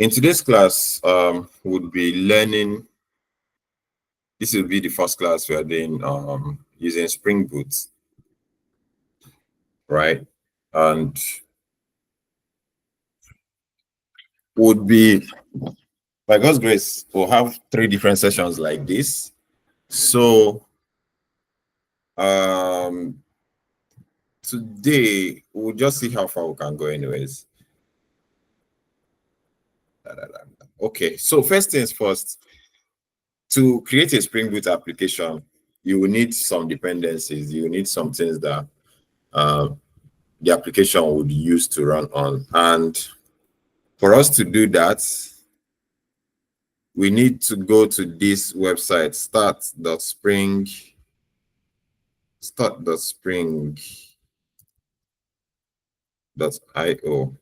In today's class, we'll be learning. This will be the first class we are doing using Spring Boot, right? And would be, by God's grace, we'll have 3 different sessions like this. So today we'll just see how far we can go anyways. Okay, so first things first, to create a Spring Boot application, you will need some dependencies. You will need some things that the application would use to run on. And for us to do that, we need to go to this website, start.spring.io.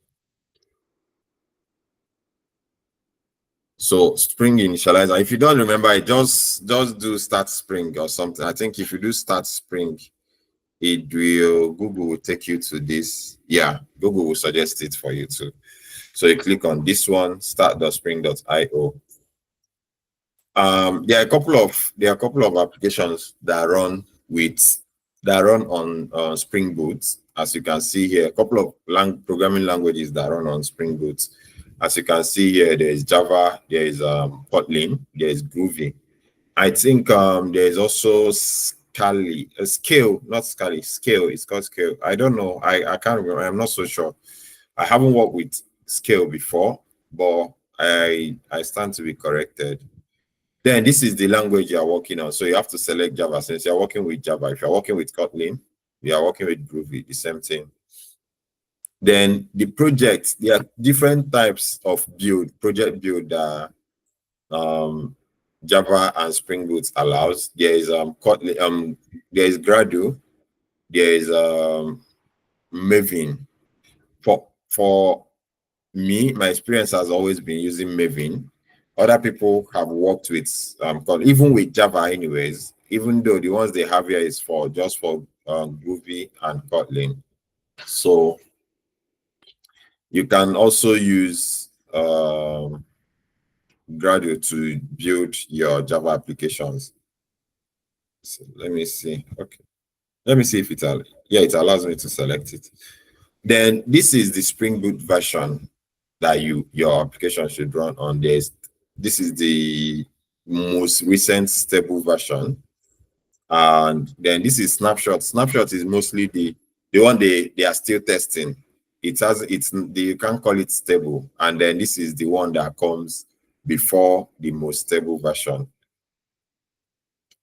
So Spring initializer. If you don't remember it, just do start Spring or something. I think if you do start Spring, Google will take you to this. Yeah, Google will suggest it for you too. So you click on this one, start.spring.io. There are a couple of applications that run on Spring Boot. As you can see here, a couple of programming languages that run on Spring Boot. As you can see here, there is Java, there is Kotlin, there is Groovy. I think there is also Scale. It's called Scale. I don't know. I can't remember. I'm not so sure. I haven't worked with Scale before, but I stand to be corrected. Then this is the language you are working on. So you have to select Java. Since you're working with Java, if you're working with Kotlin, you are working with Groovy, the same thing. Then the projects, there are different types of project build that Java and Spring Boot allows. There is Kotlin, there is Gradle, there is Maven. For me, my experience has always been using Maven. Other people have worked with even with Java anyways, even though the ones they have here is just for Groovy and Kotlin. So you can also use Gradle to build your Java applications. So let me see. Okay, let me see if it allows me to select it. Then this is the Spring Boot version that your application should run on. This is the most recent stable version, and then this is Snapshot. Snapshot is mostly the one they are still testing. You can't call it stable, and then this is the one that comes before the most stable version.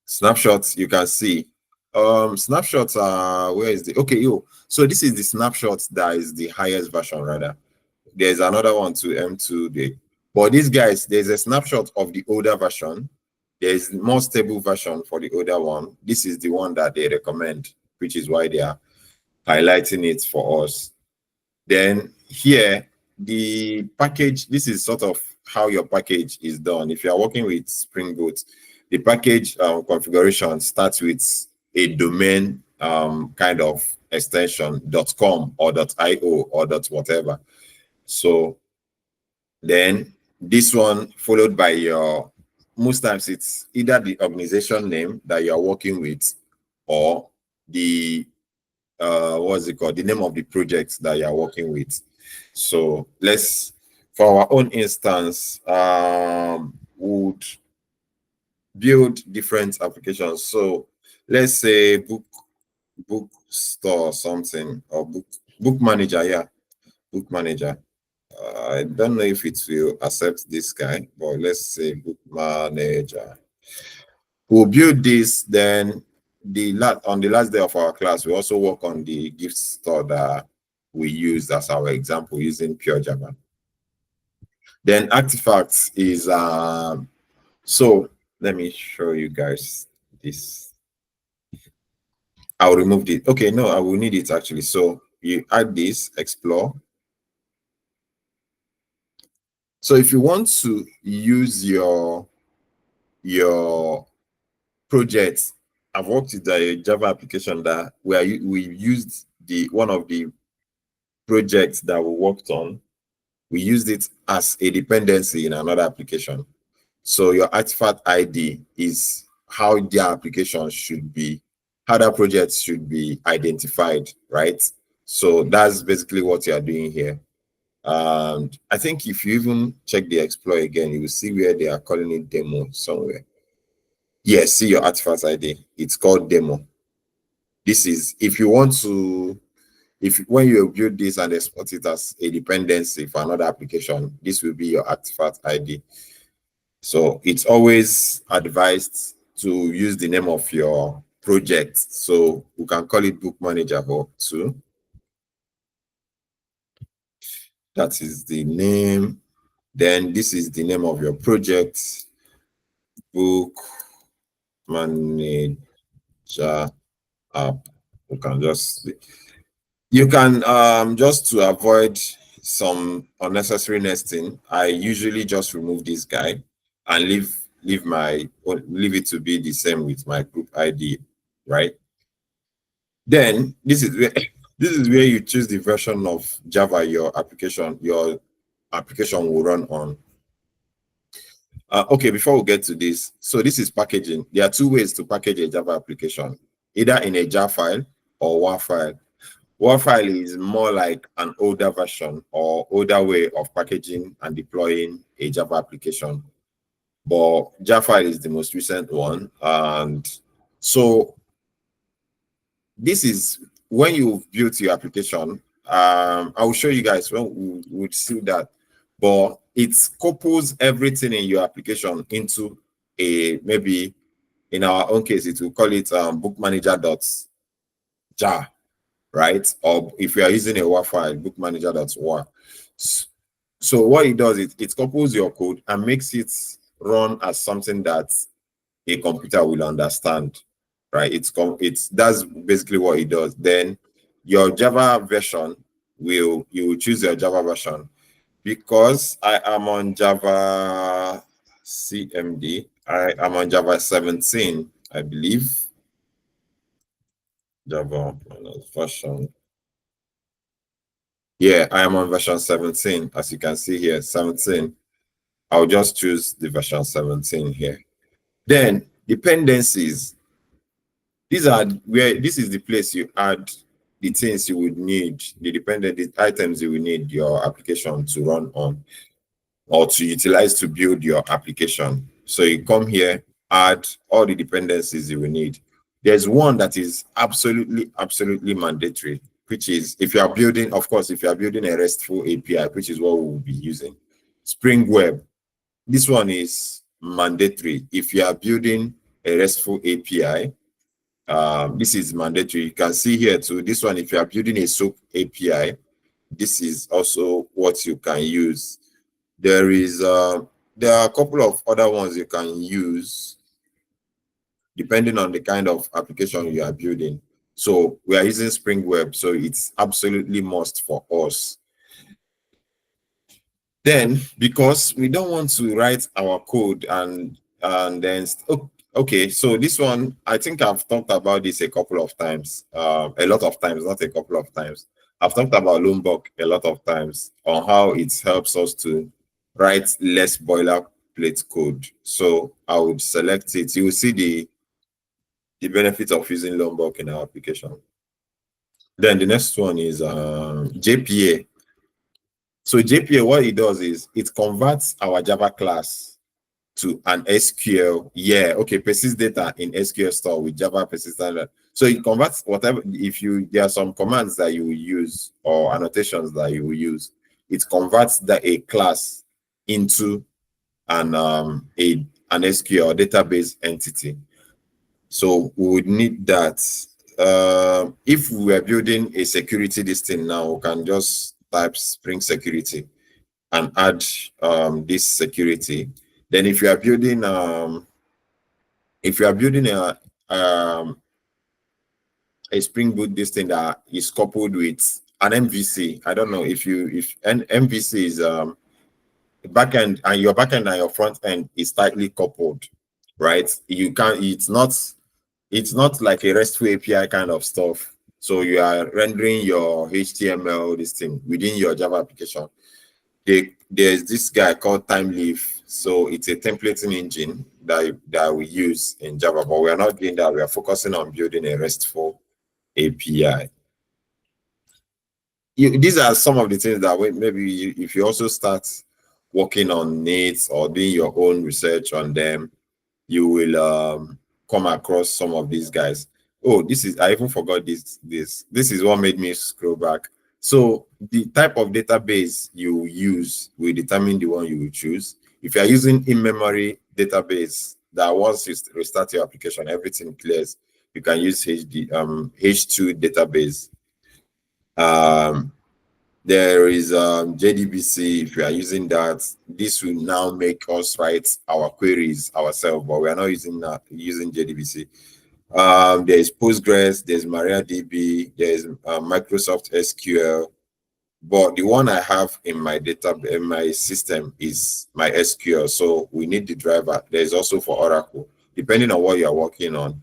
Snapshots, you can see. Snapshots are so this is the snapshot that is the highest version rather. There's another one to M2. But these guys, there's a snapshot of the older version. There's more stable version for the older one. This is the one that they recommend, which is why they are highlighting it for us. Then here, the package, this is sort of how your package is done. If you are working with Spring Boot, the package configuration starts with a domain kind of extension, .com or .io or .whatever. So then this one followed by most times it's either the organization name that you're working with or the the name of the project that you're working with. So for our own instance, would build different applications. So let's say book store or something, or book manager. Yeah, book manager. I don't know if it will accept this guy, but let's say book manager. We'll build this. Then on the last day of our class, we also work on the gift store that we used as our example using pure Java. Then artifacts is so let me show you guys this. I'll remove it. Okay, no, I will need it actually. So you add this, explore. So if you want to use your project, I've worked with a Java application that we used one of the projects that we worked on we used it as a dependency in another application. So your artifact ID is how their application should be, how that project should be identified, right? So that's basically what you are doing here. And I think if you even check the exploit again, you will see where they are calling it demo somewhere. Yes, see your artifact ID. It's called demo. This is if you want to, if when you build this and export it as a dependency for another application, this will be your artifact ID. So it's always advised to use the name of your project. So we can call it Book Manager Hub 2. That is the name. Then this is the name of your project, Book Manager App. You can just to avoid some unnecessary nesting, I usually just remove this guy and leave it to be the same with my group ID, right? Then this is where you choose the version of Java your application will run on. Okay, before we get to this, so this is packaging. There are two ways to package a Java application, either in a jar file or WAR file. WAR file is more like an older version or older way of packaging and deploying a Java application. But jar file is the most recent one. And so this is when you've built your application. I will show you guys when we would see that. But it couples everything in your application into a, maybe in our own case, it will call it bookmanager.jar, right? Or if you are using a WAR file, bookmanager.war. So what it does is it couples your code and makes it run as something that a computer will understand, right? That's basically what it does. Then your Java version you will choose your Java version. Because I am on Java CMD, I am on Java 17, I believe. Java version. Yeah, I am on version 17. As you can see here, 17. I'll just choose the version 17 here. Then dependencies. This is the place you add the things you would need, the items you will need your application to run on or to utilize to build your application. So you come here, add all the dependencies you will need. There's one that is absolutely mandatory, which is if you are building, of course, if you are building a RESTful API, which is what we will be using, Spring Web. This one is mandatory. If you are building a RESTful API, this is mandatory. You can see here too, this one, if you are building a SOAP API, this is also what you can use. There are a couple of other ones you can use depending on the kind of application you are building. So we are using Spring Web, so it's absolutely must for us. Then, because we don't want to write our code and then okay, so this one, I think I've talked about this a couple of times, a lot of times, not a couple of times. I've talked about Lombok a lot of times on how it helps us to write less boilerplate code. So I would select it. You will see the benefit of using Lombok in our application. Then the next one is JPA. So JPA, what it does is it converts our Java class to an SQL. Yeah, okay, persist data in SQL store with Java persistent. So it converts whatever. There are some commands that you will use or annotations that you will use. It converts a class into an SQL database entity. So we would need that. If we were building a security thing now, we can just type Spring Security and add this security. Then if you are building a Spring Boot thing that is coupled with an MVC, I don't know if an MVC is backend, and your backend and your front end is tightly coupled, right? It's not like a RESTful API kind of stuff. So you are rendering your HTML thing within your Java application. there's this guy called TimeLeaf. So it's a templating engine that we use in Java, but we are not doing that. We are focusing on building a RESTful API. These are some of the things that maybe if you also start working on it or doing your own research on them, you will come across some of these guys. Oh, I even forgot this is what made me scroll back. So the type of database you use will determine the one you will choose. If you are using in-memory database that once you restart your application, everything clears, you can use H2 database. There is JDBC. If you are using that, this will now make us write our queries ourselves, but we are not using JDBC. There's Postgres, there's MariaDB, there's Microsoft SQL, but the one I have in my system is MySQL. So we need the driver. There's also for Oracle, depending on what you are working on.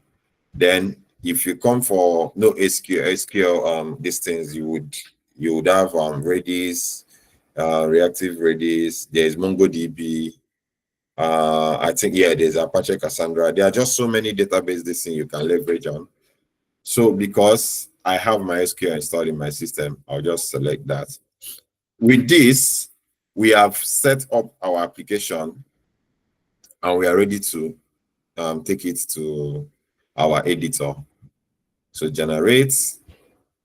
Then if you come for no SQL these things, you would have Redis, reactive Redis, there's MongoDB, I think there's Apache Cassandra. There are just so many database this thing you can leverage on. So because I have MySQL installed in my system, I'll just select that. With this, we have set up our application and we are ready to take it to our editor. So generate,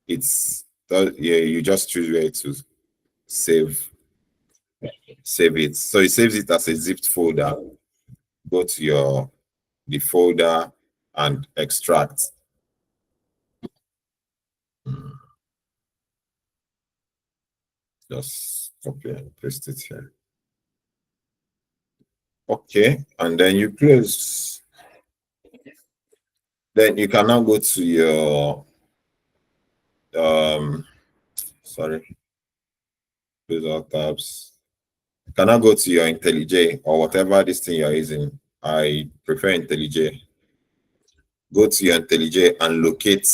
you just choose where to save it. So it saves it as a zipped folder. Go to the folder and extract. Just copy and paste it here. Okay, and then you close. Then you can now go to your sorry, close all tabs. You can now go to your IntelliJ or whatever this thing you're using. I prefer IntelliJ. Go to your IntelliJ and locate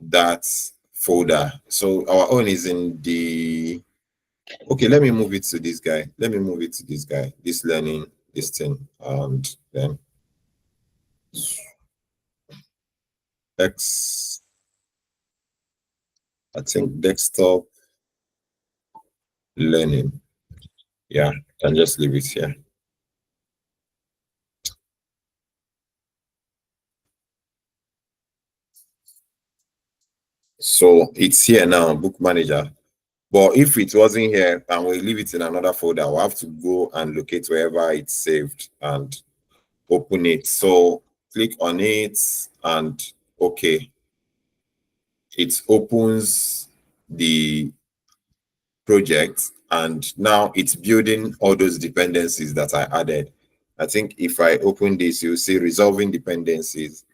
that folder. So our own is in the okay, let me move it to this guy. This learning, this thing, and then I think desktop learning. Yeah, and just leave it here. So it's here now, book manager. But if it wasn't here and we leave it in another folder, we'll have to go and locate wherever it's saved and open it. So click on it and okay. It opens the project and now it's building all those dependencies that I added. I think if I open this, you'll see resolving dependencies.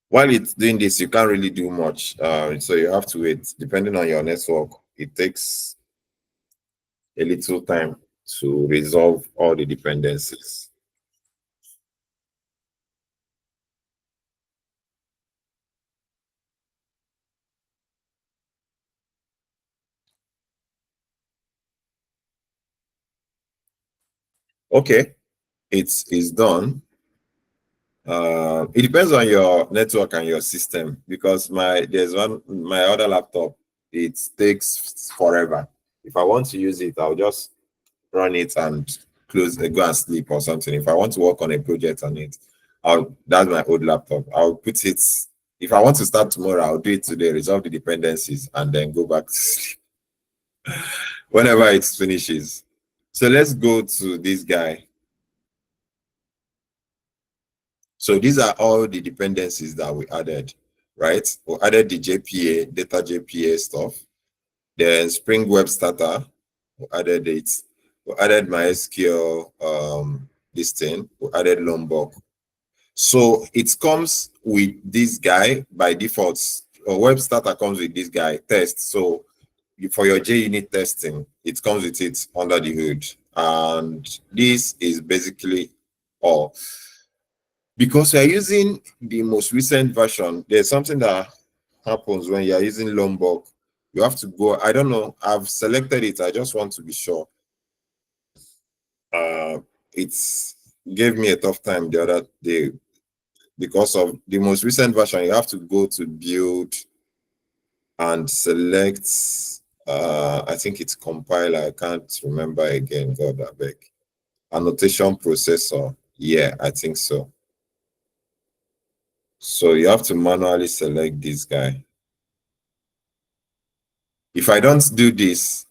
While it's doing this, you can't really do much. So you have to wait. Depending on your network, it takes a little time to resolve all the dependencies. Okay, it's done. It depends on your network and your system because my other laptop, it takes forever. If I want to use it, I'll just run it and go and sleep or something. If I want to work on a project on it, that's my old laptop. I'll put it, if I want to start tomorrow, I'll do it today, resolve the dependencies, and then go back to sleep whenever it finishes. So let's go to this guy. So these are all the dependencies that we added, right? We added the JPA, data JPA stuff. Then Spring Web Starter, we added it. We added MySQL, this thing. We added Lombok. So it comes with this guy by default. Web Starter comes with this guy, test. So for your JUnit testing, it comes with it under the hood. And this is basically all. Because you're using the most recent version, there's something that happens when you're using Lombok. You have to go. I don't know. I've selected it. I just want to be sure. It's gave me a tough time the other day because of the most recent version. You have to go to build and select. I think it's compiler. I can't remember again. God, I beg. Annotation processor. Yeah, I think so. So you have to manually select this guy. If I don't do this,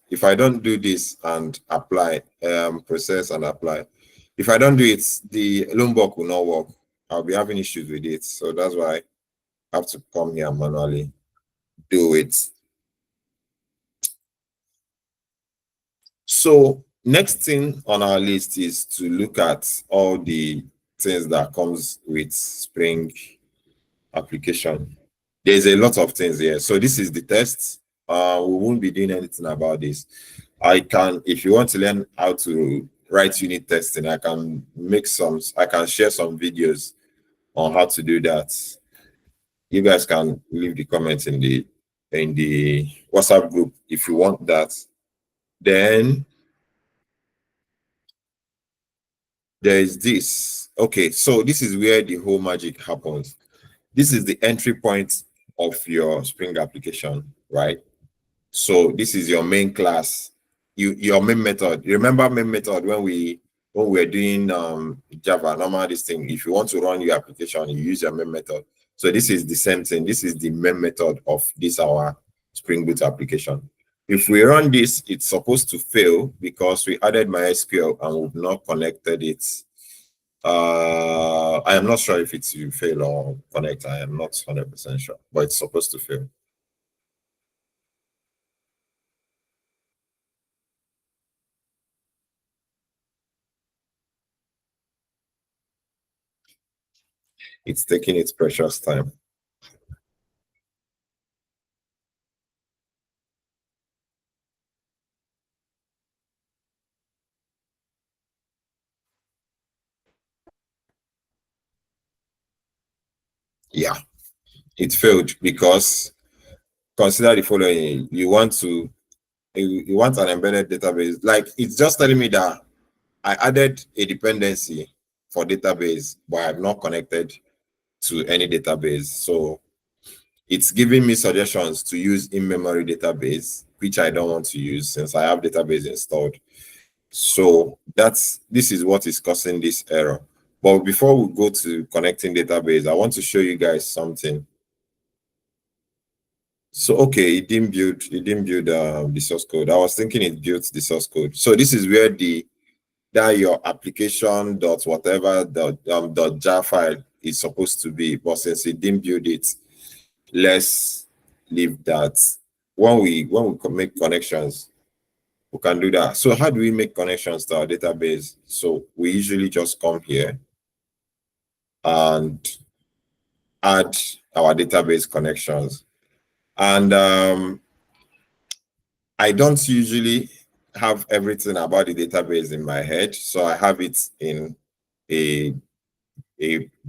and apply, process and apply, if I don't do it, the Lombok will not work. I'll be having issues with it. So that's why I have to come here and manually do it. So next thing on our list is to look at all the things that comes with Spring application. There's a lot of things here. So this is the test. We won't be doing anything about this. I can, if you want to learn how to write unit testing, I can share some videos on how to do that. You guys can leave the comments in the WhatsApp group if you want that. Then there is this. Okay, so this is where the whole magic happens. This is the entry point of your Spring application, right? So this is your main class, your main method. You remember main method when we were doing Java, normal this thing. If you want to run your application, you use your main method. So this is the same thing. This is the main method of this our Spring Boot application. If we run this, it's supposed to fail because we added MySQL and we've not connected it. I am not sure if it's you fail or connect. I am not 100% sure, but it's supposed to fail. It's taking its precious time. Yeah, it failed because consider the following: you want an embedded database. Like it's just telling me that I added a dependency for database, but I have not connected to any database. So it's giving me suggestions to use in-memory database, which I don't want to use since I have database installed. So this is what is causing this error. But before we go to connecting database, I want to show you guys something. So okay, it didn't build the source code. I was thinking it built the source code. So this is where that your application dot whatever dot jar file is supposed to be. But since it didn't build it, let's leave that. When we make connections, we can do that. So how do we make connections to our database? So we usually just come here and add our database connections. And I don't usually have everything about the database in my head. So I have it in a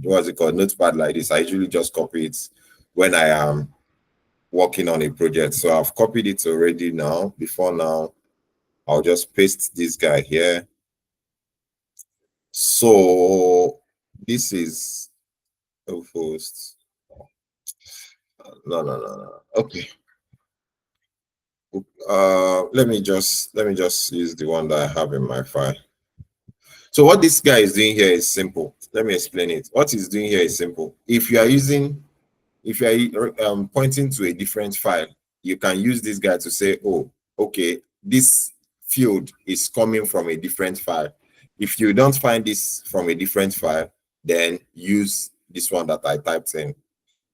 what's it called, notepad like this. I usually just copy it when I am working on a project. So I've copied it already now. Before now, I'll just paste this guy here. So this is host. No. Okay. Let me just use the one that I have in my file. So what this guy is doing here is simple. Let me explain it. What he's doing here is simple. If you are pointing to a different file, you can use this guy to say, oh, okay, this field is coming from a different file. If you don't find this from a different file, then use this one that I typed in.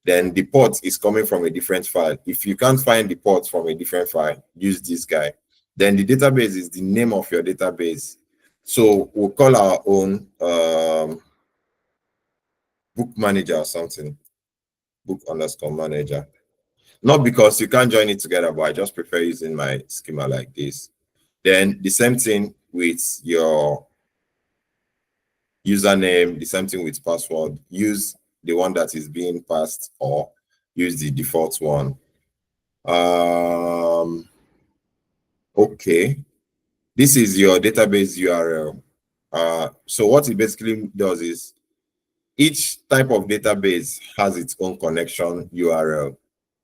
Then the port is coming from a different file. If you can't find the port from a different file, use this guy. Then the database is the name of your database. So we'll call our own book manager or something, book underscore manager. Not because you can't join it together, but I just prefer using my schema like this. Then the same thing with your username, the same thing with password. Use the one that is being passed or use the default one. Okay, this is your database URL. So what it basically does is each type of database has its own connection URL.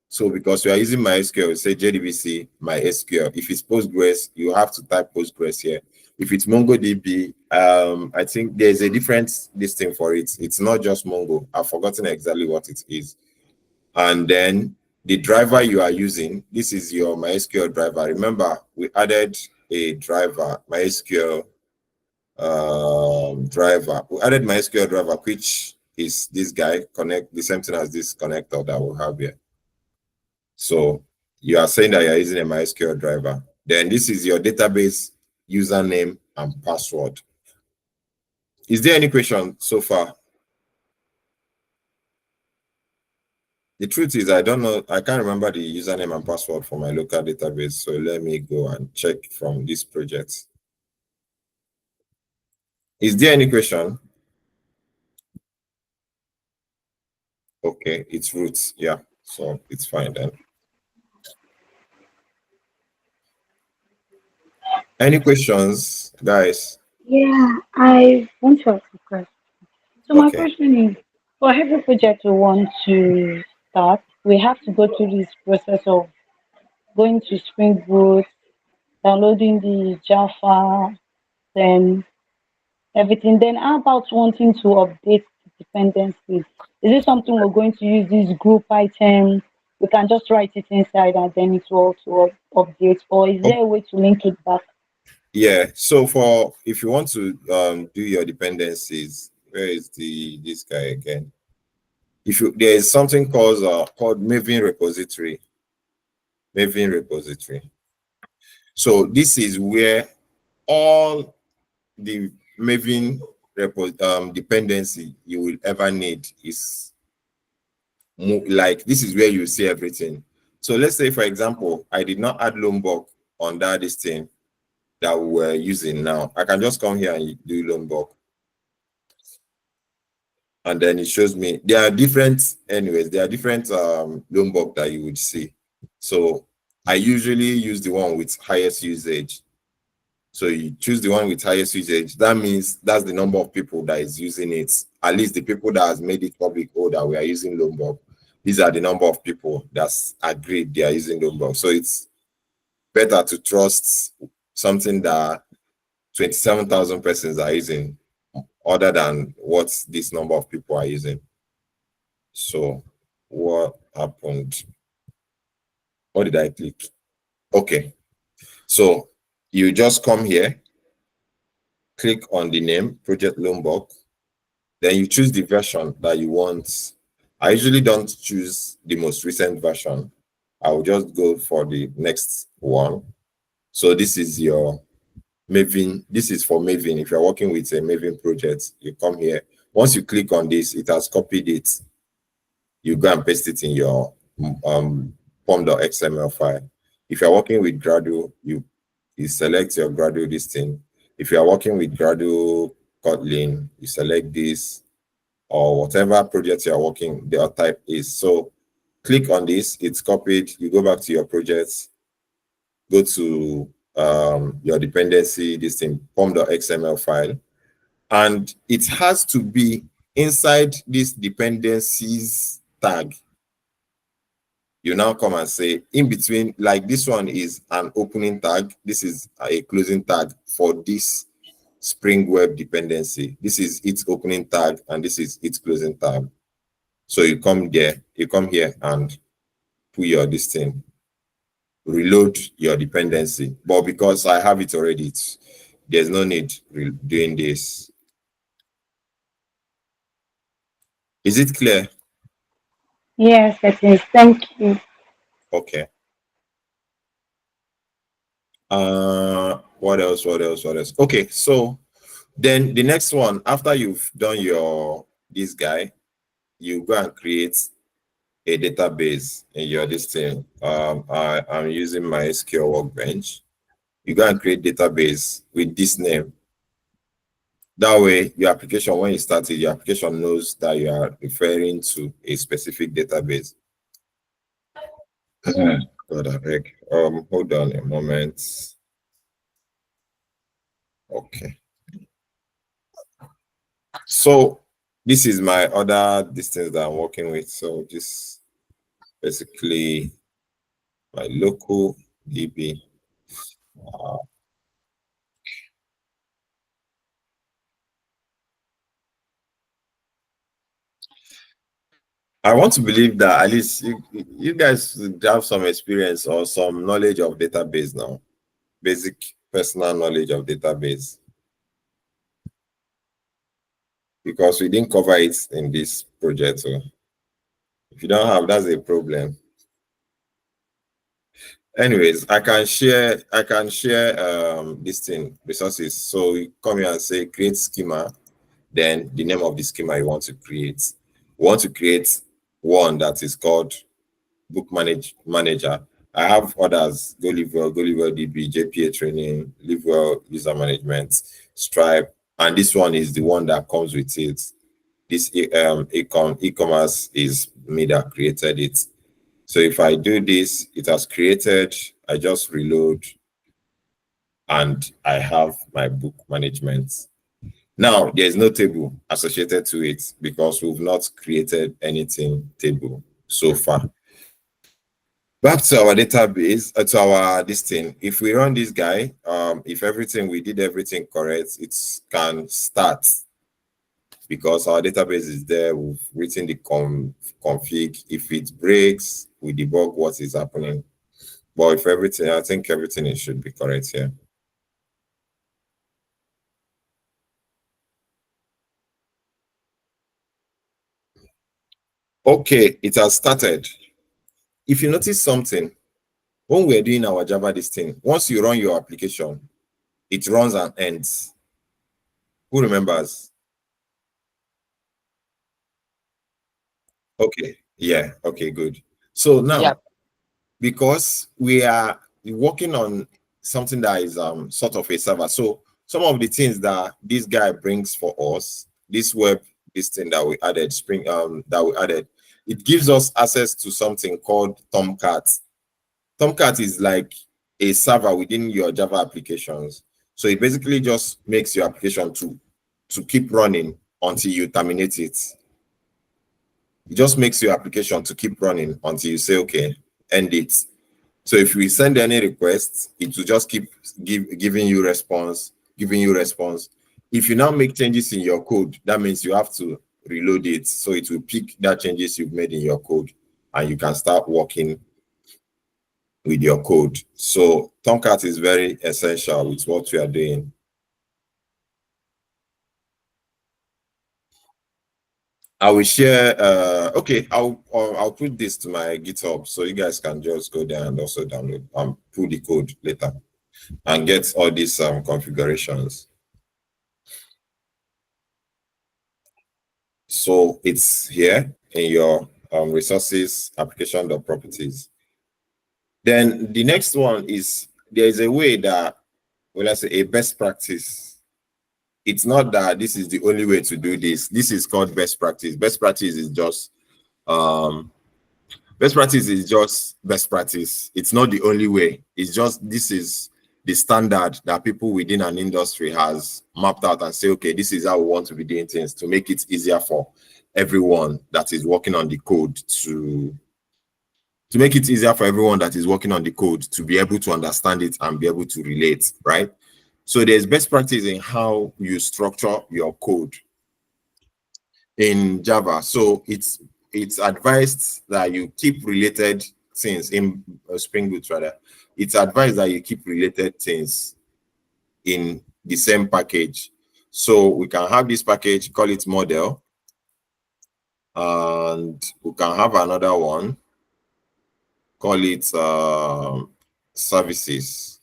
So because you are using MySQL, say JDBC, MySQL. If it's Postgres, you have to type Postgres here. If it's MongoDB, I think there's a different listing for it. It's not just Mongo. I've forgotten exactly what it is. And then the driver you are using, this is your MySQL driver. Remember, we added a driver, MySQL driver. We added MySQL driver, which is this guy, connect the same thing as this connector that we have here. So you are saying that you're using a MySQL driver. Then this is your database username and password. Is there any question so far? The truth is, I don't know. I can't remember the username and password for my local database. So let me go and check from this project. Is there any question? Okay, it's roots. Yeah, so it's fine then. Any questions, guys? Yeah, I want to ask a question. So my Okay. question is, for every project we want to start, we have to go through this process of going to Spring Boot, downloading the Java, then everything. Then how about wanting to update the dependencies? Is it something we're going to use this group item? We can just write it inside and then it will also update, or is there a way to link it back? Yeah, so for if you want to do your dependencies, where is this guy again? If you there is something called Maven repository. Maven repository. So this is where all the Maven dependency you will ever need is like this is where you see everything. So let's say, for example, I did not add Lombok on this thing that we're using now. I can just come here and do Lombok. And then it shows me there are different, anyways, there are different Lombok that you would see. So I usually use the one with highest usage. So you choose the one with highest usage. That means that's the number of people that is using it. At least the people that has made it public, oh, that we are using Lombok. These are the number of people that's agreed they are using Lombok. So it's better to trust something that 27,000 persons are using other than what this number of people are using. So what happened? What did I click? Okay. So you just come here, click on the name, Project Lombok. Then you choose the version that you want. I usually don't choose the most recent version. I will just go for the next one. So this is your Maven. This is for Maven. If you're working with a Maven project, you come here. Once you click on this, it has copied it. You go and paste it in your pom.xml file. If you're working with Gradle, you select your Gradle this thing. If you're working with Gradle Kotlin, you select this, or whatever project you're working, their type is. So click on this, it's copied. You go back to your projects, go to your dependency, this thing, pom.xml file, and it has to be inside this dependencies tag. You now come and say in between, like this one is an opening tag, this is a closing tag for this Spring Web dependency. This is its opening tag and this is its closing tag. So you come here and put your this thing, reload your dependency. But because I have it already, there's no need doing this. Is it clear? Yes, it is. Thank you. Okay. What else? What else? What else? Okay, so then the next one, after you've done your this guy, you go and create a database in your this thing. I'm using my SQL Workbench. You go and create database with this name. That way, your application, when you start it, your application knows that you are referring to a specific database. God, I beg. Hold on a moment. Okay. So this is my other distance that I'm working with. So this basically my local DB. I want to believe that at least you guys have some experience or some knowledge of database now, basic personal knowledge of database, because we didn't cover it in this project. So if you don't have, that's a problem. Anyways, I can share this thing resources. So you come here and say create schema, then the name of the schema you want to create. We want to create one that is called book manager. I have others: GoLiveWell DB, JPA training, LiveWell user management, Stripe, and this one is the one that comes with it. This e-commerce is me that created it. So if I do this, it has created. I just reload, and I have my book management. Now there is no table associated to it because we've not created anything table so far. Back to our database, to our this thing. If we run this guy, if we did everything correct, it can start because our database is there. We've written the config. If it breaks, we debug what is happening. But if everything, I think everything should be correct here. Okay, it has started. If you notice something, when we're doing our Java this thing, once you run your application, it runs and ends. Who remembers? Okay, yeah, okay, good. So now, Yeah. because we are working on something that is sort of a server, so some of the things that this guy brings for us, this thing that we added, it gives us access to something called Tomcat. Tomcat is like a server within your Java applications. So it basically just makes your application to keep running until you terminate it. It just makes your application to keep running until you say, okay, end it. So if we send any requests, it will just keep giving you response. If you now make changes in your code, that means you have to reload it. So it will pick that changes you've made in your code and you can start working with your code. So Tomcat is very essential with what we are doing. I will share. Okay, I'll put this to my GitHub so you guys can just go there and also download and pull the code later and get all these configurations. So it's here in your resources application.properties. Then the next one is there is a way that, well, let's say a best practice. It's not that this is the only way to do this. This is called best practice. Best practice is just best practice. It's not the only way. It's just this is the standard that people within an industry has mapped out and say, okay, this is how we want to be doing things to make it easier for everyone that is working on the code to make it easier for everyone that is working on the code to be able to understand it and be able to relate, right? So there's best practice in how you structure your code in Java. So it's advised that you keep related things in Spring Boot rather. It's advised that you keep related things in the same package. So we can have this package, call it model, and we can have another one, call it services.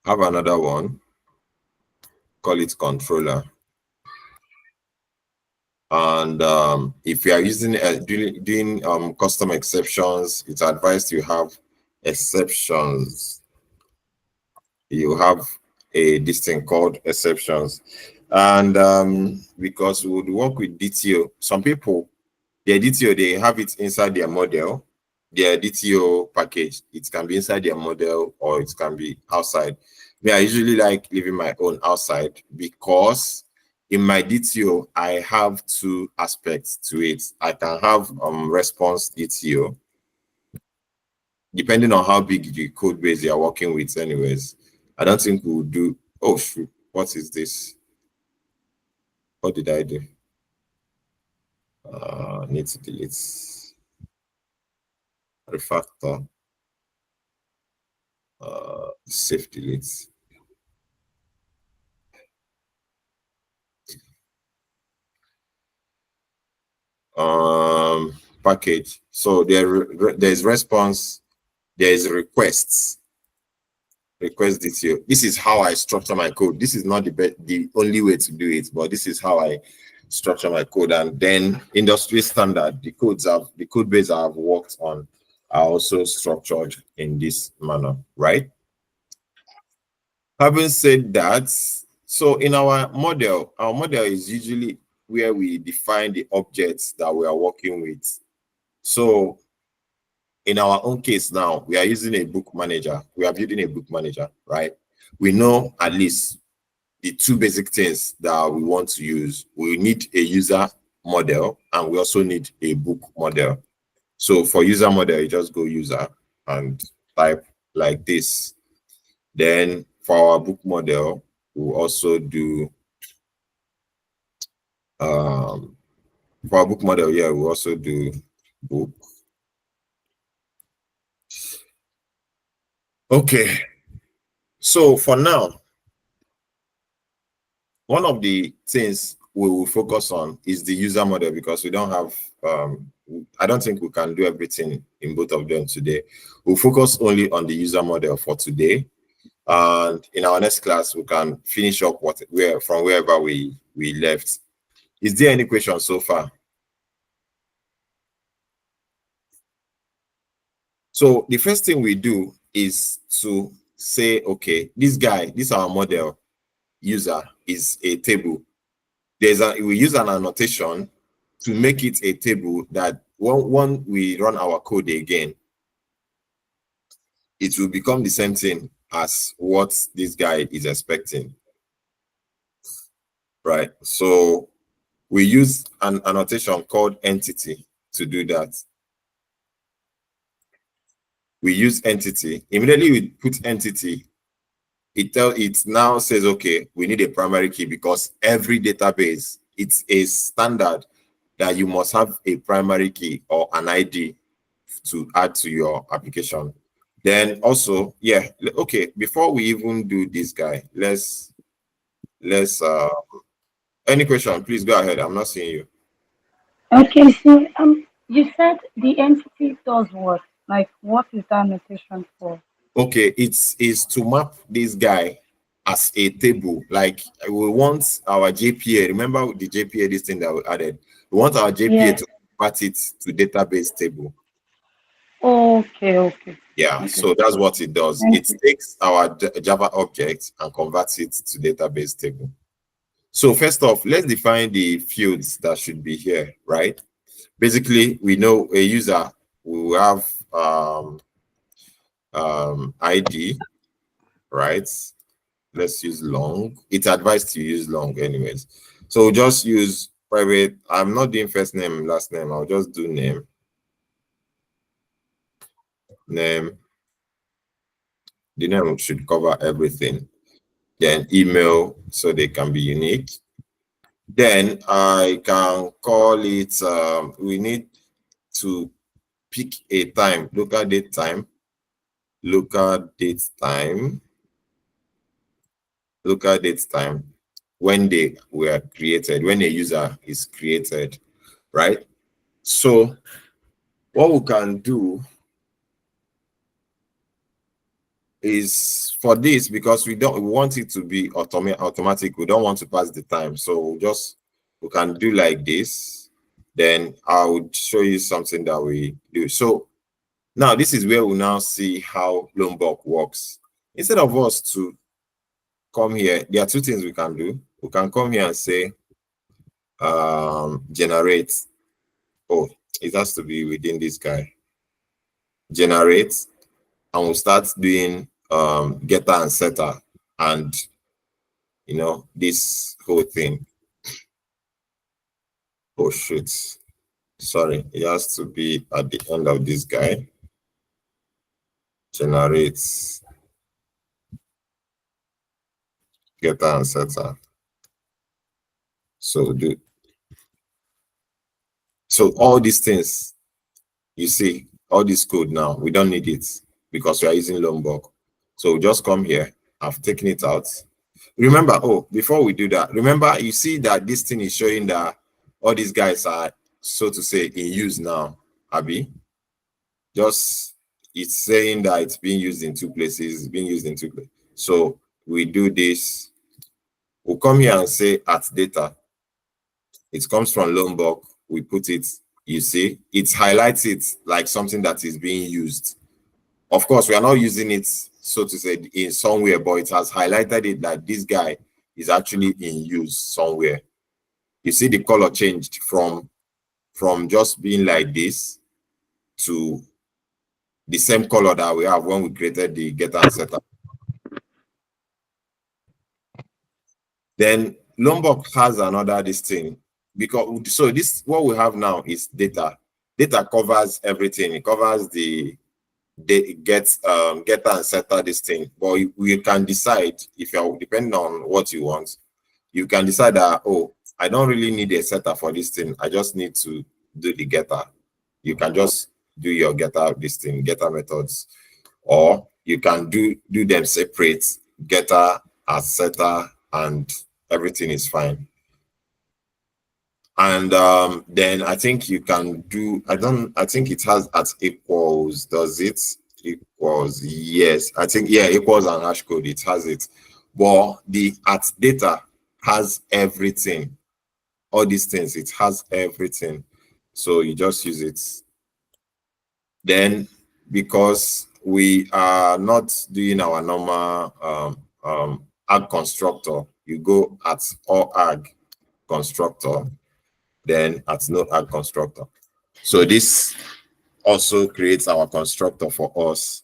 Have another one, call it controller. And if you are using doing custom exceptions, it's advised you have exceptions. You have this thing called exceptions. And because we would work with DTO, some people The DTO, they have it inside their model, their DTO package. It can be inside their model or it can be outside. Me, I usually like leaving my own outside because in my DTO, I have two aspects to it. I can have response DTO, depending on how big the code base you're working with anyways. I don't think we'll do, oh shoot, what is this? What did I do? Need to delete refactor, safe delete. Package. So there's response, there's requests, request DTO. This is how I structure my code. This is not the only way to do it, but this is how I structure my code. And then industry standard, the code base I've worked on are also structured in this manner, right? Having said that, so in our model is usually where we define the objects that we are working with. So in our own case now, we are using a book manager. We are building a book manager, right? We know at least the two basic things that we want to use. We need a user model and we also need a book model. So for user model, you just go user and type like this. Then for our book model, we'll also do for our book model, yeah, we'll also do book. Okay, so for now, one of the things we will focus on is the user model because we don't have I don't think we can do everything in both of them today. We'll focus only on the user model for today, and in our next class we can finish up from wherever we left. Is there any question so far? So the first thing we do is to say, okay, this is our model user is a table. We use an annotation to make it a table that when we run our code again, it will become the same thing as what this guy is expecting, right? So we use an annotation called entity to do that. We use entity. Immediately we put entity, it now says, okay, we need a primary key because every database, it's a standard that you must have a primary key or an ID to add to your application. Then also, yeah, okay, before we even do this guy, let's any question, please go ahead. I'm not seeing you. Okay, so you said the entity does what? Like, what is that notation for? Okay, it's to map this guy as a table. Like we want our JPA. Remember the JPA, this thing that we added. We want our JPA to convert it to database table. Okay. Yeah, Okay. so that's what it does. Thank It takes our Java object and converts it to database table. So first off, let's define the fields that should be here, right? Basically, we know a user will have ID, right? Let's use long. It's advised to use long anyways. So just use private. I'm not doing first name, last name. I'll just do name. Name. The name should cover everything. Then email, so they can be unique. Then I can call it, we need to pick a time, local date time, when they were created, when a user is created, right? So what we can do is for this, because we want it to be automatic, we don't want to pass the time, so we can do like this. Then I would show you something that we do. So now this is where we now see how Lombok works. Instead of us to come here, there are two things we can do. We can come here and say generate Oh, it has to be within this guy. Generate, and we'll start doing getter and setter, and this whole thing. Oh shit. Sorry, it has to be at the end of this guy. Generates, getter and setter. So all these things, you see, all this code now, we don't need it because we are using Lombok. So just come here. I've taken it out. Remember, before we do that, remember, you see that this thing is showing that all these guys are, so to say, in use now, Abby. Just, it's saying that it's being used in two places, So we do this. We'll come here and say at data. It comes from Lombok. We put it, you see, it highlights it like something that is being used. Of course, we are not using it, so to say, in somewhere, but it has highlighted it that this guy is actually in use somewhere. You see the color changed from just being like this to the same color that we have when we created the getter and setter. Then Lombok has another this thing, because so this, what we have now is data. Data covers everything. It covers the getter and setter this thing, but we can decide, if you're depending on what you want, you can decide that, I don't really need a setter for this thing, I just need to do the getter. You can just do your getter methods, or you can do them separate, getter as setter, and everything is fine. And then I think you can do, I think it has at equals, does it? Equals, yes, I think, yeah, equals and hash code, it has it. But the at data has everything. All these things, it has everything. So you just use it. Then, because we are not doing our normal ag constructor, you go at all ag constructor, then at no ag constructor. So this also creates our constructor for us.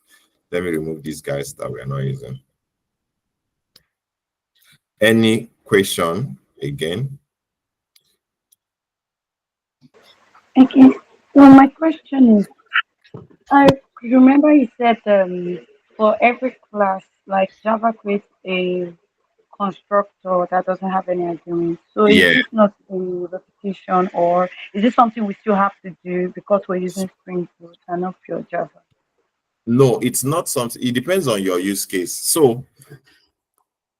Let me remove these guys that we are not using. Any question again? Okay. So my question is, I remember you said for every class, like Java creates a constructor that doesn't have any argument. So is Yeah. this not a repetition, or is this something we still have to do because we're using Spring Boot and not pure Java? No, it's not something. It depends on your use case. So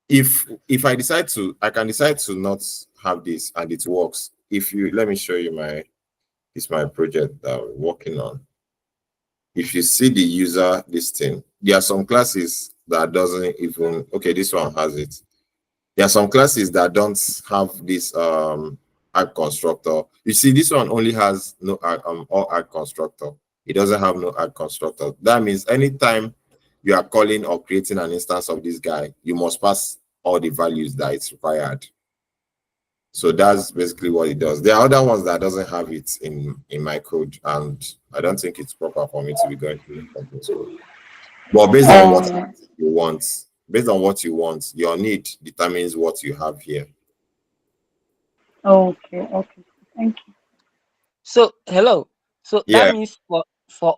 if I decide to, I can decide to not have this and it works. If you, let me show you my project that I'm working on. If you see the user, this thing, there are some classes that doesn't even, okay, this one has it. There are some classes that don't have this ag constructor. You see, this one only has no all ag constructor. It doesn't have no ag constructor. That means anytime you are calling or creating an instance of this guy, you must pass all the values that it's required. So that's basically what it does. There are other ones that doesn't have it in my code, and I don't think it's proper for me to be going through this code. But based on what you want, your need determines what you have here. Okay, okay. Thank you. So hello. So that Yeah. means for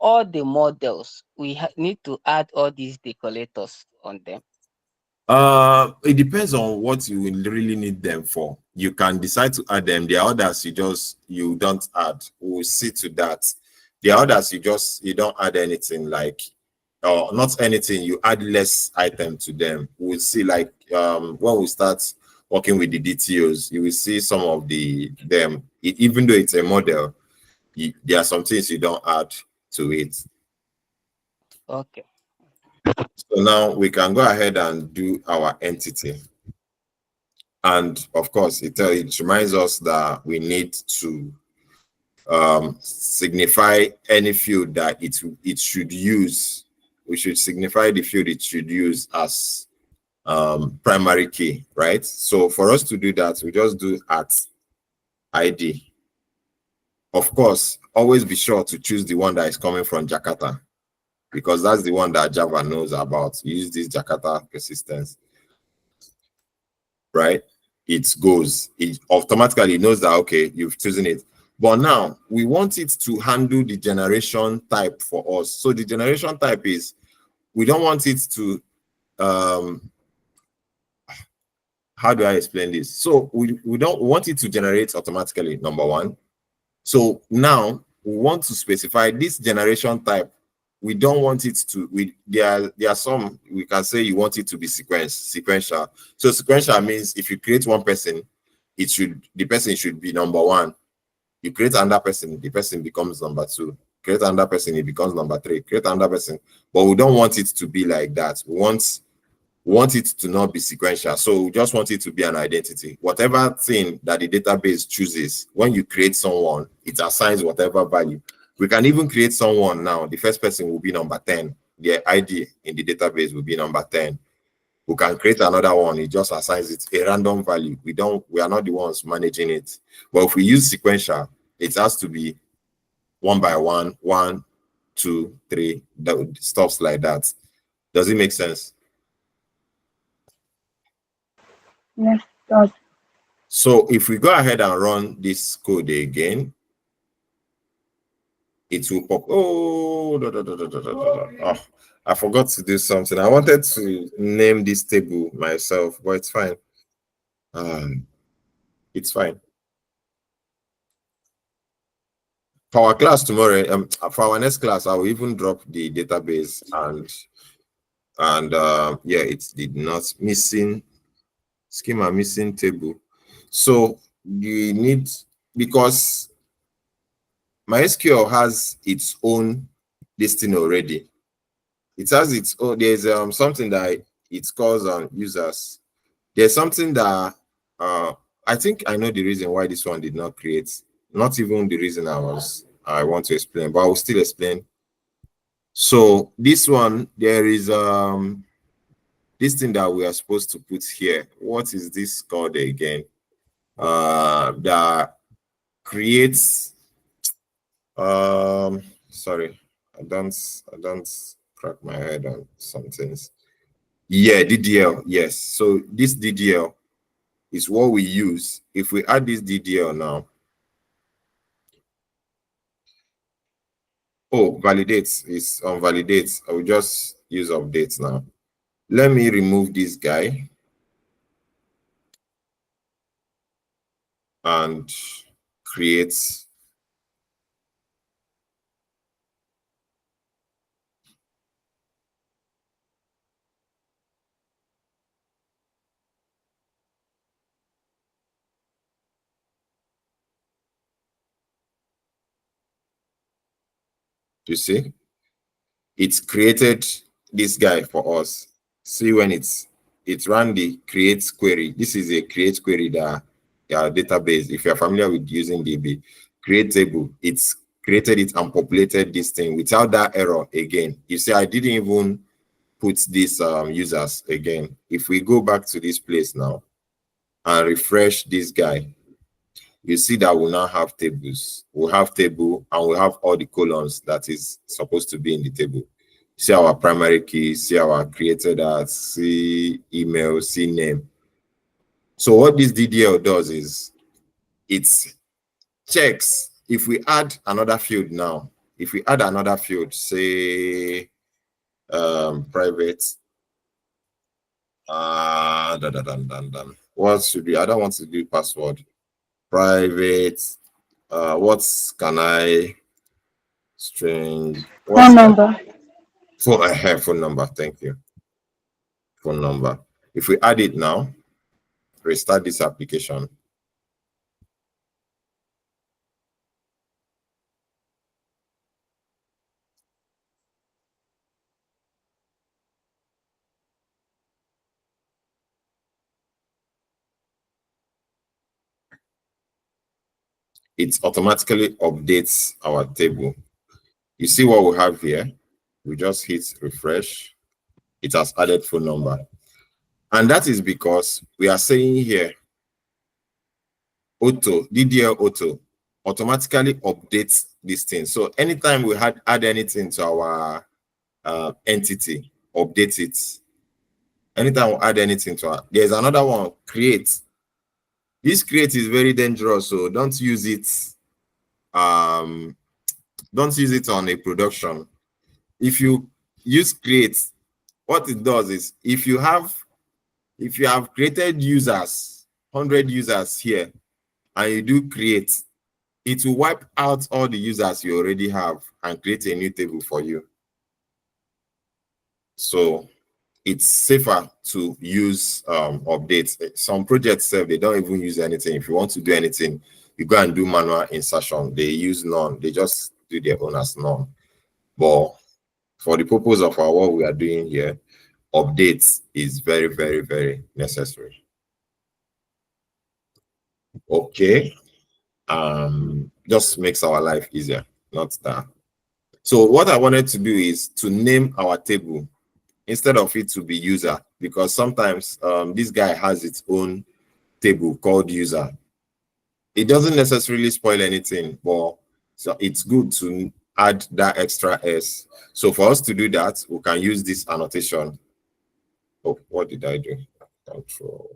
all the models, we need to add all these decorators on them. It depends on what you will really need them for. You can decide to add them. There are others you don't add. We'll see to that. There are others you don't add anything, like, or not anything, you add less item to them. We'll see, like when we start working with the DTOs, you will see some of them, even though it's a model, there are some things you don't add to it. Okay. So now we can go ahead and do our entity. And of course, it reminds us that we need to signify any field that it should use. We should signify the field it should use as primary key, right? So for us to do that, we just do at ID. Of course, always be sure to choose the one that is coming from Jakarta, because that's the one that Java knows about. You use this Jakarta persistence, right? It goes, it automatically knows that, okay, you've chosen it. But now we want it to handle the generation type for us. So the generation type is, we don't want it to, how do I explain this? So we don't want it to generate automatically, number one. So now we want to specify this generation type. We don't want it to, there are some, we can say you want it to be sequential. So sequential means if you create one person, the person should be number one. You create another person, the person becomes number two. Create another person, it becomes number three. Create another person. But we don't want it to be like that. We want it to not be sequential. So we just want it to be an identity. Whatever thing that the database chooses, when you create someone, it assigns whatever value. We can even create someone now. The first person will be number 10. The ID in the database will be number 10. We can create another one. It just assigns it a random value. We are not the ones managing it. But if we use sequential, it has to be one by one, 1, 2, 3, stuff like that. Does it make sense? Yes, it does. So if we go ahead and run this code again, it will pop. Oh, oh, I forgot to do something. I wanted to name this table myself, but it's fine. It's fine. For our class tomorrow, for our next class, I will even drop the database and yeah, it did not missing schema, missing table. So you need, because MySQL has its own listing already. It has its own, there's something that it calls on users. There's something that I think I know the reason why this one did not create, not even the reason I want to explain, but I will still explain. So this one, there is this thing that we are supposed to put here. What is this called again? That creates sorry, I don't crack my head on some things. Yeah, DDL, yes. So this DDL is what we use. If we add this DDL now, oh, validates is on validates. I will just use updates now. Let me remove this guy and create. You see, it's created this guy for us. See, when it ran the create query. This is a create query that database. If you're familiar with using DB, create table, it's created it and populated this thing without that error again. You see, I didn't even put these users again. If we go back to this place now and refresh this guy, you see that we'll now have tables. We'll have table and we'll have all the columns that is supposed to be in the table. See our primary key, see our created as, see email, see name. So what this DDL does is it checks if we add another field now. If we add another field, say private, what should be? I don't want to do password. Private, what can I string? Phone number. Phone number, thank you. Phone number. If we add it now, restart this application. It automatically updates our table. You see what we have here? We just hit refresh. It has added phone number. And that is because we are saying here, auto, DDL auto. automatically updates this thing. So anytime we add anything to our entity, update it. Anytime we add anything to our, there's another one, create. This create is very dangerous, so don't use it. Don't use it on a production. If you use create, what it does is if you have created users, 100 users here, and you do create, it will wipe out all the users you already have and create a new table for you. So it's safer to use updates. Some projects they don't even use anything. If you want to do anything, you go and do manual insertion. They use none. They just do their own as none. But for the purpose of what we are doing here, updates is very, very, very necessary. Okay. Just makes our life easier, not that. So what I wanted to do is to name our table instead of it to be user, because sometimes this guy has its own table called user. It doesn't necessarily spoil anything, but so it's good to add that extra S. So for us to do that, we can use this annotation. Oh, what did I do? Control.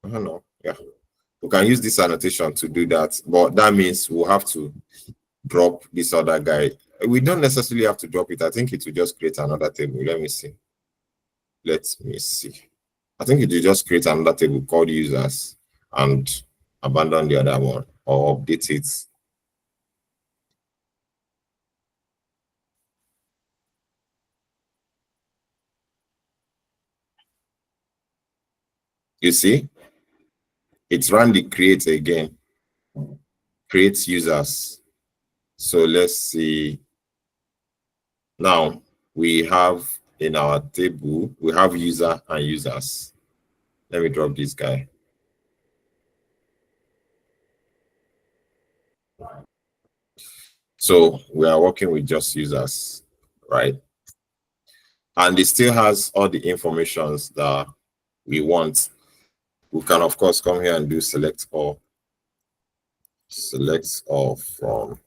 I don't know. Yeah, we can use this annotation to do that, but that means we'll have to drop this other guy. We don't necessarily have to drop it. I think it will just create another table. Let me see. I think it will just create another table called users and abandon the other one or update it. You see, it's run the create again. Create users. So let's see. Now we have in our table, we have user and users. Let me drop this guy. So we are working with just users, right? And it still has all the informations that we want. We can, of course, come here and do select all. Select all from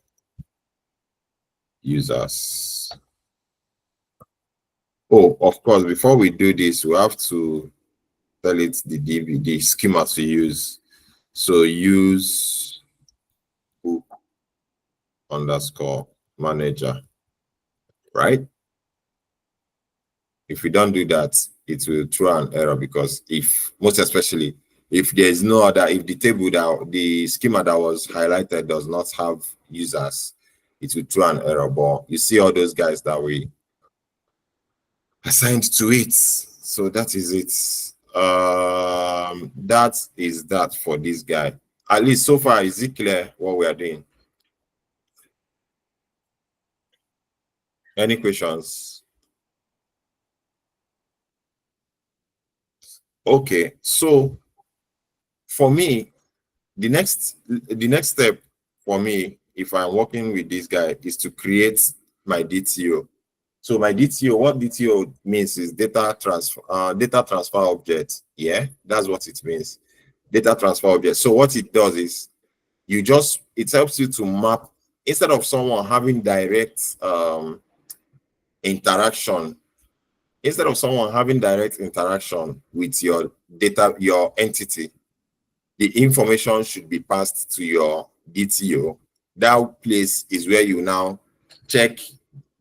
users. Oh, of course, before we do this, we have to tell it the DVD schema to use. So use book underscore manager, right? If we don't do that, it will throw an error, because most especially if there's no other, if the table that the schema that was highlighted does not have users, it will throw an error. But you see all those guys that we assigned to it. So that is it. That is that for this guy. At least so far, is it clear what we are doing? Any questions? Okay, so for me, the next step for me, if I'm working with this guy, is to create my DTO. So my DTO, what DTO means is data transfer object. Yeah, that's what it means. Data transfer object. So what it does is it helps you to map, instead of someone having direct interaction. Instead of someone having direct interaction with your data, your entity, the information should be passed to your DTO. That place is where you now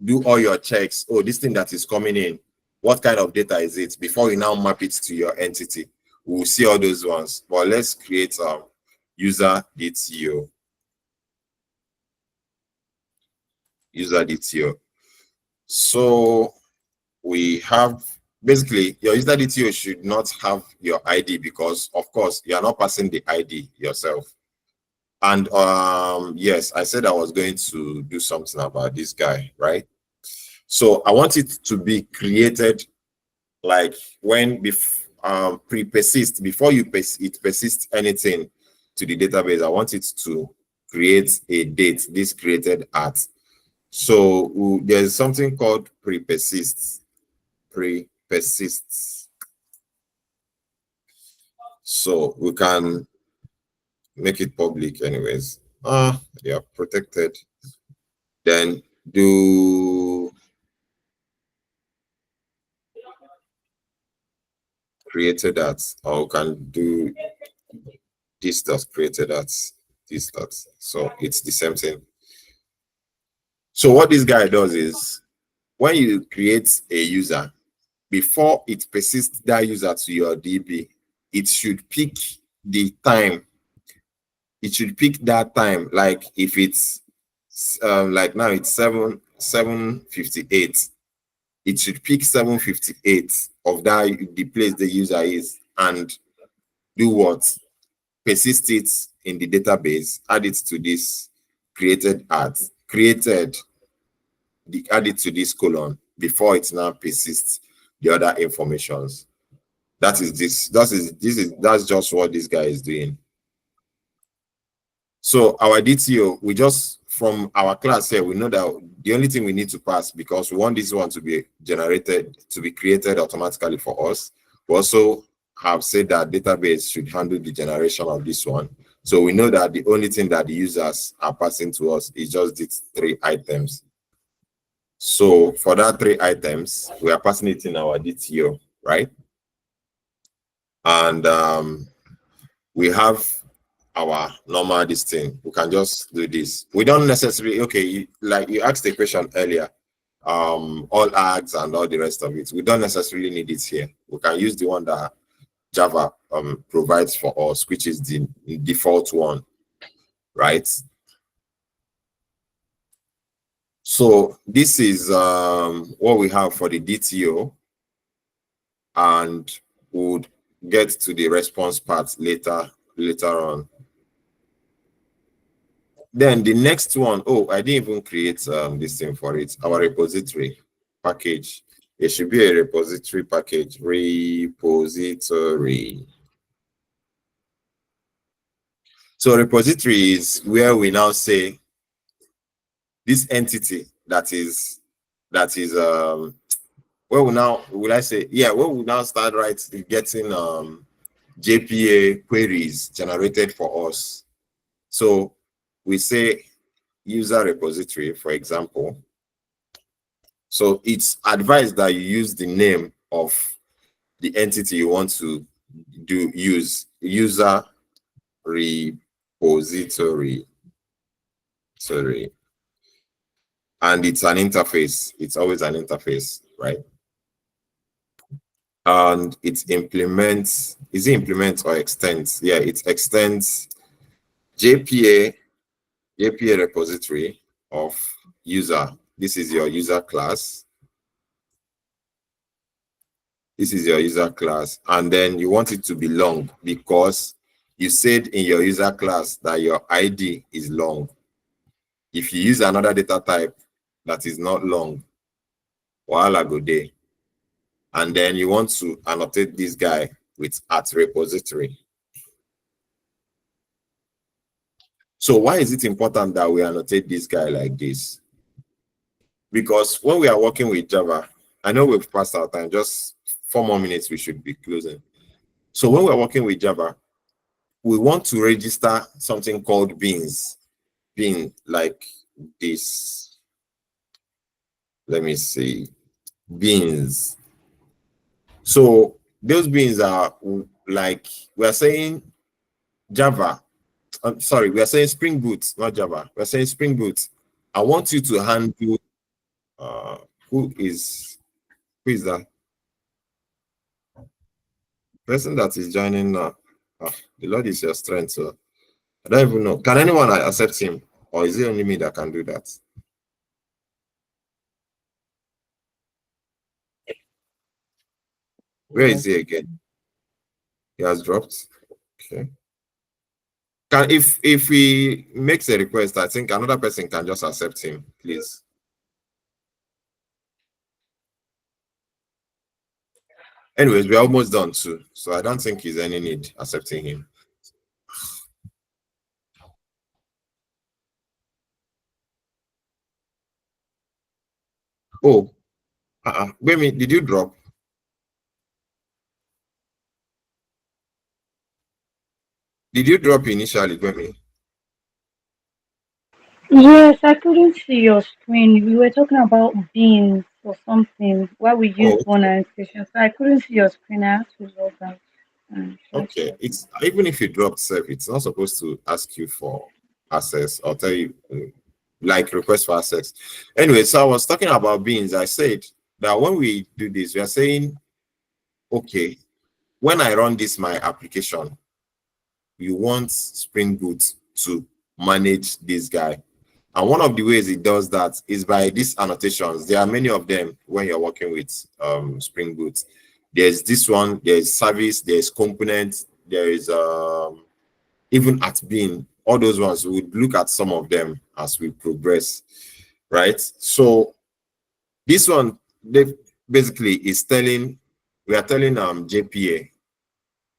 do all your checks. Oh, this thing that is coming in, what kind of data is it? Before you now map it to your entity. We'll see all those ones. But let's create a user DTO. User DTO. So we have, basically, your user DTO should not have your ID, because of course you are not passing the ID yourself. And yes, I said I was going to do something about this guy, right? So I want it to be created like when pre-persist, before it persists anything to the database. I want it to create a date, this created at. So there's something called pre-persists. So we can make it public anyways. They are protected. Then do created at, or we can do this dot created at this dot. So it's the same thing. So what this guy does is when you create a user, before it persists that user to your DB, it should pick the time. It should pick that time. Like if it's like now it's 7:58, it should pick 7:58 of that the place the user is and do what? Persist it in the database, add it to this created at add it to this column before it now persists the other informations. That's just what this guy is doing. So our DTO, we just from our class here, we know that the only thing we need to pass, because we want this one to be generated, to be created automatically for us. We also have said that database should handle the generation of this one. So we know that the only thing that the users are passing to us is just these 3 items. So for that 3 items, we are passing it in our DTO, right? And we have our normal this thing. We can just do this. We don't necessarily, okay, like you asked the question earlier, all ads and all the rest of it, we don't necessarily need it here. We can use the one that Java provides for us, which is the default one, right? So this is what we have for the DTO, and we'll get to the response part later on. Then the next one, oh, I didn't even create this thing for it. Our repository package. It should be a repository package. Repository. So repository is where we now say this entity that is where we now where we now start getting JPA queries generated for us. So we say user repository, for example. So it's advised that you use the name of the entity you want to use user repository. Sorry. And it's an interface. It's always an interface, right? And it implements, is it implements or extends? Yeah, it extends JPA repository of user. This is your user class. This is your user class. And then you want it to be long because you said in your user class that your ID is long. If you use another data type that is not long, wahala go dey. And then you want to annotate this guy with @repository. So why is it important that we annotate this guy like this? Because when we are working with Java, I know we've passed our time, just 4 more minutes, we should be closing. So when we're working with Java, we want to register something called beans. Bean like this. Let me see. Beans. So those beans are like, we're saying Java. I'm sorry, we are saying Spring Boot, not Java. We're saying Spring Boot. I want you to handle who is that? Person that is joining now. The Lord is your strength. So I don't even know. Can anyone accept him? Or is it only me that can do that? Where is he again? He has dropped. Okay. If he makes a request, I think another person can just accept him, please. Anyways, we're almost done too, so I don't think there's any need accepting him. Oh, wait a minute, did you drop? Did you drop initially, Gwemi? Yes, I couldn't see your screen. We were talking about beans or something while we Oh, used one annotation. So I couldn't see your screen. I had to log out and try to okay. log in. It's even if you drop self, it's not supposed to ask you for access or tell you like request for access. Anyway, so I was talking about beans. I said that when we do this, we are saying, okay, when I run this my application, you want Spring Boot to manage this guy. And one of the ways it does that is by these annotations. There are many of them when you're working with Spring Boot. There's this one, there's service, there's component, there is even at being, all those ones. We would look at some of them as we progress, right? So this one they basically is telling, we are telling JPA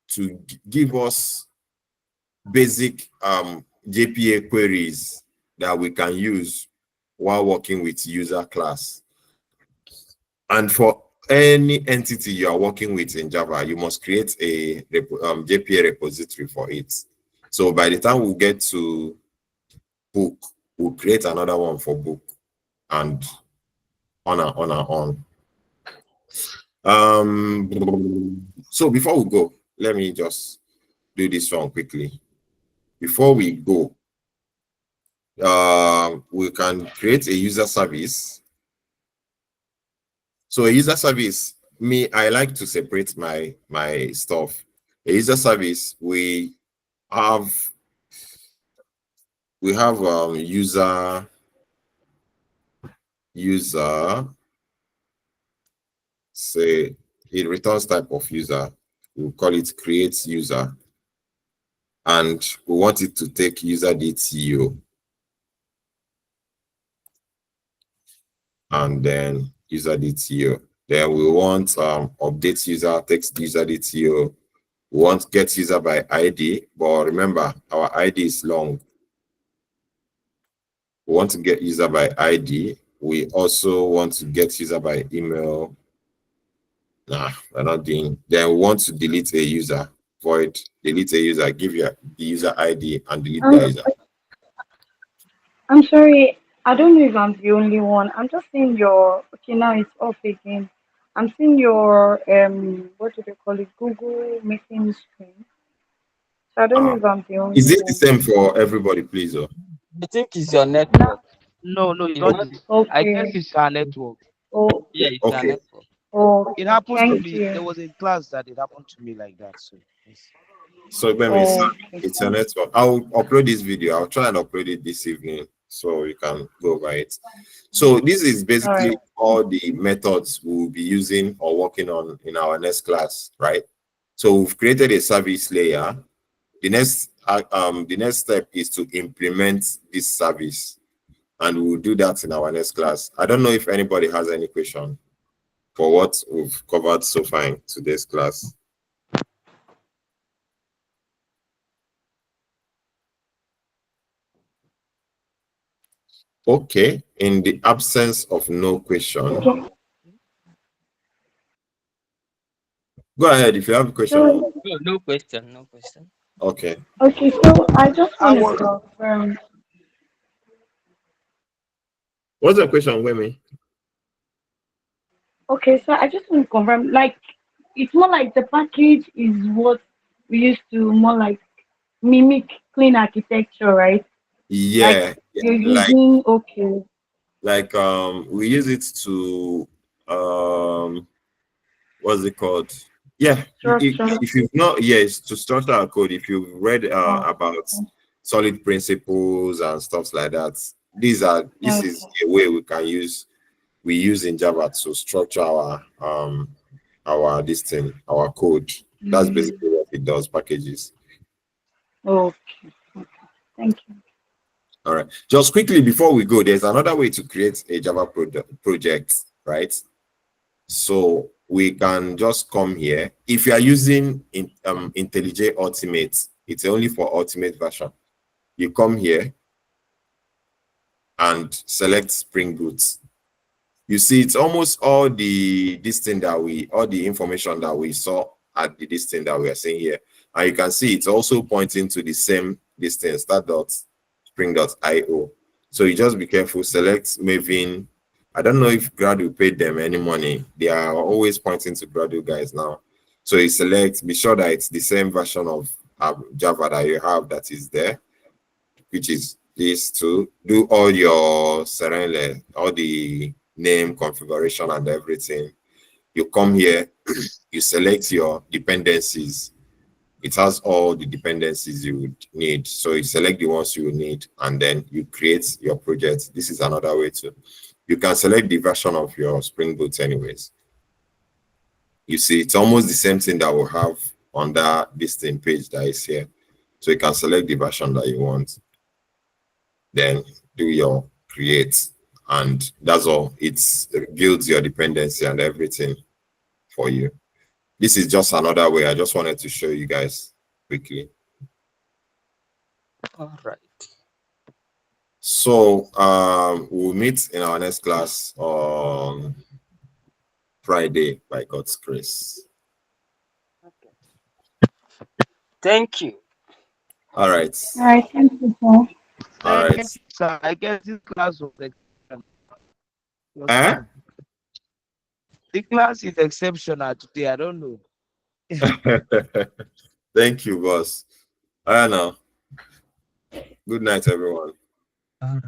to give us basic JPA queries that we can use while working with user class. And for any entity you are working with in Java, you must create a JPA repository for it. So by the time we get to book, we'll create another one for book, and on and on and on. So before we go, let me just do this one quickly. Before we go, we can create a user service. So a user service, I like to separate my stuff. A user service, we have user say it returns type of user. We'll call it create user, and we want it to take user DTO, and then user DTO. Then we want update user, text user DTO. We want get user by ID, but remember our ID is long. We want to get user by ID. We also want to get user by email. Nah, we're not doing. Then we want to delete a user. Void delete a user. Give you the user ID and delete the Um, user. I'm sorry. I don't know if I'm the only one. I'm just seeing your. Okay, now it's off again. I'm seeing your what do they call it? Google meeting screen. So I don't know if I'm the only Is it the one. same for everybody, please? Oh? I think it's your Now, network. No, it's Your not. net- I guess okay. it's our network. Oh, yeah, it's your Okay. network. oh, It happens to thank me. There you. was a class that it happened to me like that. So yes. So let me see. Okay. It's a network. I'll upload this video. I'll try and upload it this evening so you can go over it. So this is All right. basically all the methods we'll be using or working on in our next class, right? So we've created a service layer. The next step is to implement this service, and we'll do that in our next class. I don't know if anybody has any question for what we've covered so far in today's class. Okay, in the absence of no question, Okay. go ahead if you have a question. So, No, no question. No question. Okay. okay. So I just I want to was confirm. What's the question, Wemi? Okay, so I just want to confirm. Like, it's more like the package is what we used to more like mimic clean architecture, right? Like Yeah, yeah, you're using okay we use it to what's it called? Yeah, structure. if you've not, yes, to structure our code. If you've read Oh, about solid principles and stuff like that, this is okay. a way we use in Java to structure our this thing, our code. That's Mm, basically what it does, packages. okay. Okay. Thank you. All right. Just quickly before we go, there's another way to create a Java project, right? So we can just come here. If you are using IntelliJ Ultimate, it's only for Ultimate version. You come here and select Spring Boot. You see, it's almost all the information that we saw at this thing that we are seeing here. And you can see it's also pointing to the same distance, start.spring.io. So you just be careful, select Maven. I don't know if Gradle paid them any money. They are always pointing to Gradle guys now. So you select, be sure that it's the same version of Java that you have that is there, which is this to do all your Serenle, all the name configuration and everything. You come here, you select your dependencies. It has all the dependencies you would need. So you select the ones you need and then you create your project. This is another way to. You can select the version of your Spring Boot anyways. You see, it's almost the same thing that we'll have on this thing page that is here. So you can select the version that you want. Then do your create. And that's all. It builds your dependency and everything for you. This is just another way. I just wanted to show you guys quickly. All right. So we'll meet in our next class on Friday by God's grace. Thank you. All right. All right, thank you, Paul. All right. So I guess this class was exceptional. Eh? The class is exceptional today. I don't know. Thank you, boss. I know. Good night, everyone. All right.